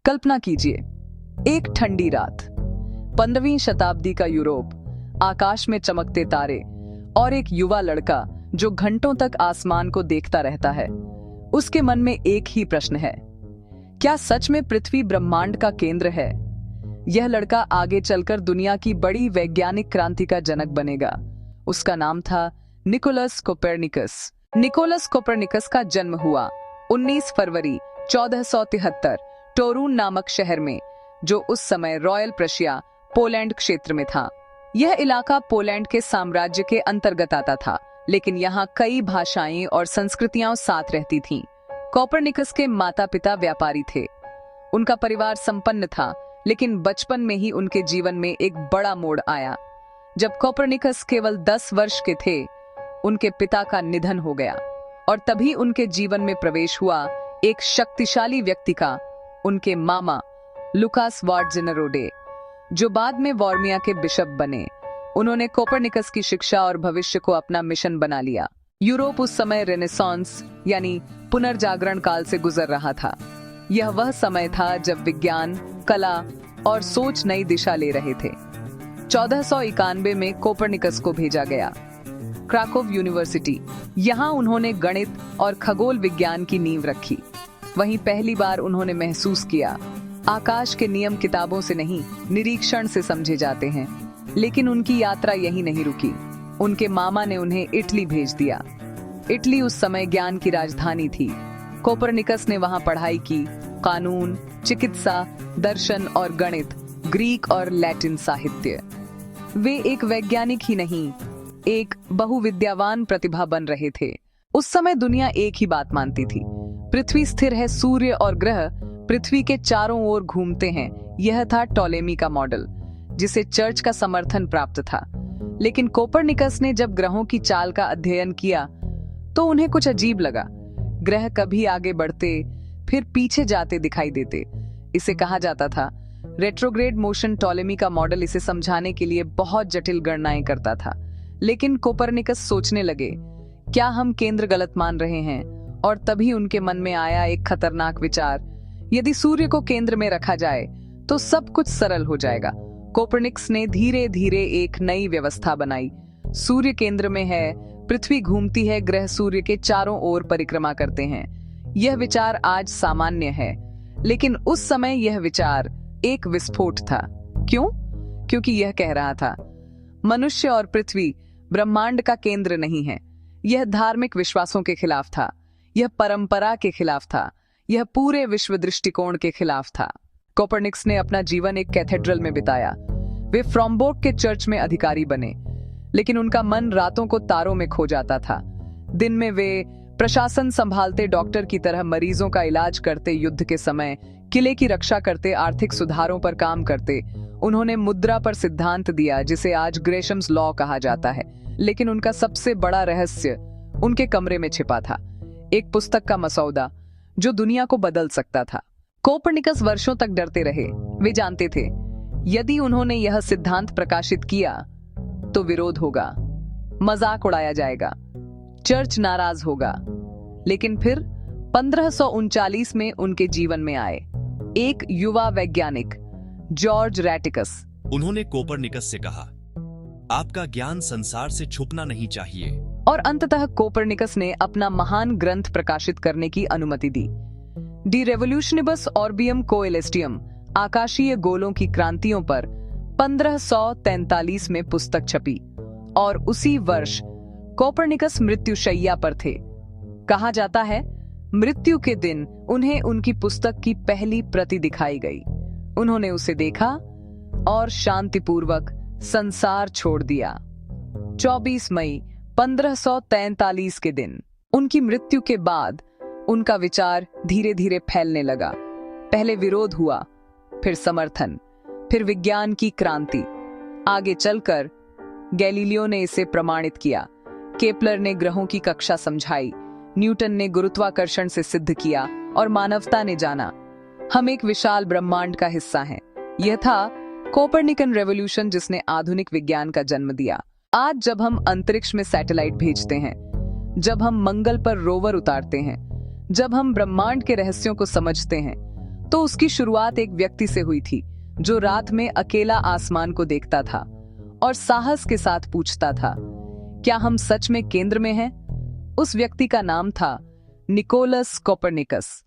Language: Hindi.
कल्पना कीजिए, एक ठंडी रात, 15वीं शताब्दी का यूरोप, आकाश में चमकते तारे और एक युवा लड़का जो घंटों तक आसमान को देखता रहता है। उसके मन में एक ही प्रश्न है, क्या सच में पृथ्वी ब्रह्मांड का केंद्र है? यह लड़का आगे चलकर दुनिया की बड़ी वैज्ञानिक क्रांति का जनक बनेगा। उसका नाम था निकोलस कोपरनिकस। निकोलस कोपरनिकस का जन्म हुआ 19 फरवरी 1473 टोरून नामक शहर में, जो उस समय रॉयल प्रशिया पोलैंड क्षेत्र में था। यह इलाका पोलैंड के साम्राज्य के अंतर्गत आता था, लेकिन यहाँ कई भाषाएं और संस्कृतियां साथ रहती थीं। कोपरनिकस के माता पिता व्यापारी थे। उनका परिवार संपन्न था, लेकिन बचपन में ही उनके जीवन में एक बड़ा मोड़ आया। जब कोपरनिकस केवल 10 वर्ष के थे, उनके पिता का निधन हो गया और तभी उनके जीवन में प्रवेश हुआ एक शक्तिशाली व्यक्ति का, उनके मामा लुकास वार्टजेनरोडे, जो बाद में वॉर्मिया के बिशप बने। उन्होंने कोपरनिकस की शिक्षा और भविष्य को अपना मिशन बना लिया। यूरोप उस समय रेनेसांस यानी पुनर्जागरण काल से गुजर रहा था। यह वह समय था जब विज्ञान, कला और सोच नई दिशा ले रहे थे। 1491 में कोपरनिकस को भेजा गया क्राकोव यूनिवर्सिटी। यहाँ उन्होंने गणित और खगोल विज्ञान की नींव रखी। वहीं पहली बार उन्होंने महसूस किया, आकाश के नियम किताबों से नहीं, निरीक्षण से समझे जाते हैं। लेकिन उनकी यात्रा यहीं नहीं रुकी। उनके मामा ने उन्हें इटली भेज दिया। इटली उस समय ज्ञान की राजधानी थी। कोपरनिकस ने वहां पढ़ाई की, कानून, चिकित्सा, दर्शन और गणित, ग्रीक और लैटिन साहित्य। वे एक वैज्ञानिक ही नहीं, एक बहुविद्यावान प्रतिभा बन रहे थे। उस समय दुनिया एक ही बात मानती थी, पृथ्वी स्थिर है, सूर्य और ग्रह पृथ्वी के चारों ओर घूमते हैं। यह था टॉलेमी का मॉडल, जिसे चर्च का समर्थन प्राप्त था। लेकिन कोपरनिकस ने जब ग्रहों की चाल का अध्ययन किया तो उन्हें कुछ अजीब लगा। ग्रह कभी आगे बढ़ते, फिर पीछे जाते दिखाई देते। इसे कहा जाता था रेट्रोग्रेड मोशन। टॉलेमी का मॉडल इसे समझाने के लिए बहुत जटिल गणनाएं करता था। लेकिन कोपरनिकस सोचने लगे, क्या हम केंद्र गलत मान रहे हैं? और तभी उनके मन में आया एक खतरनाक विचार, यदि सूर्य को केंद्र में रखा जाए तो सब कुछ सरल हो जाएगा। कोपरनिकस ने धीरे धीरे एक नई व्यवस्था बनाई। सूर्य केंद्र में है, पृथ्वी घूमती है, ग्रह सूर्य के चारों ओर परिक्रमा करते हैं। यह विचार आज सामान्य है, लेकिन उस समय यह विचार एक विस्फोट था। क्यों? क्योंकि यह कह रहा था, मनुष्य और पृथ्वी ब्रह्मांड का केंद्र नहीं है। यह धार्मिक विश्वासों के खिलाफ था, यह परंपरा के खिलाफ था, यह पूरे विश्व दृष्टिकोण के खिलाफ था। कोपरनिकस ने अपना जीवन एक कैथेड्रल में बिताया। वे फ्रॉम्बोर्ग के चर्च में अधिकारी बने, लेकिन उनका मन रातों को तारों में खो जाता था। दिन में वे प्रशासन संभालते, डॉक्टर की तरह मरीजों का इलाज करते, युद्ध के समय किले की रक्षा करते, आर्थिक सुधारों पर काम करते। उन्होंने मुद्रा पर सिद्धांत दिया, जिसे आज ग्रेशम्स लॉ कहा जाता है। लेकिन उनका सबसे बड़ा रहस्य उनके कमरे में छिपा था, एक पुस्तक का मसौदा जो दुनिया को बदल सकता था। कोपरनिकस वर्षों तक डरते रहे। वे जानते थे, यदि उन्होंने यह सिद्धांत प्रकाशित किया तो विरोध होगा, मजाक उड़ाया जाएगा, चर्च नाराज होगा। लेकिन फिर 1539 में उनके जीवन में आए एक युवा वैज्ञानिक, जॉर्ज रैटिकस। उन्होंने कोपरनिकस से कहा, आपका ज्ञान संसार से छुपना नहीं चाहिए। और अंततः कोपरनिकस ने अपना महान ग्रंथ प्रकाशित करने की अनुमति दी। डी रेवोल्यूशनिबस ऑर्बियम कोएलेस्टियम, आकाशीय गोलों की क्रांतियों पर 1543 में पुस्तक छपी। और उसी वर्ष कोपरनिकस मृत्युशैया पर थे। कहा जाता है, मृत्यु के दिन उन्हें उनकी पुस्तक की पहली प्रति दिखाई गई। उन्होंने उसे देखा और शांतिपूर्वक संसार छोड़ दिया। 24 मई 1543 के दिन, उनकी मृत्यु के बाद उनका विचार धीरे धीरे फैलने लगा। पहले विरोध हुआ, फिर समर्थन, फिर विज्ञान की क्रांति। आगे चलकर गैलीलियो ने इसे प्रमाणित किया, केपलर ने ग्रहों की कक्षा समझाई, न्यूटन ने गुरुत्वाकर्षण से सिद्ध किया और मानवता ने जाना, हम एक विशाल ब्रह्मांड का हिस्सा हैं। यह था कोपरनिकन रेवोल्यूशन, जिसने आधुनिक विज्ञान का जन्म दिया। आज जब हम अंतरिक्ष में सैटेलाइट भेजते हैं, जब हम मंगल पर रोवर उतारते हैं, जब हम ब्रह्मांड के रहस्यों को समझते हैं, तो उसकी शुरुआत एक व्यक्ति से हुई थी जो रात में अकेला आसमान को देखता था और साहस के साथ पूछता था, क्या हम सच में केंद्र में हैं? उस व्यक्ति का नाम था निकोलस कोपरनिकस।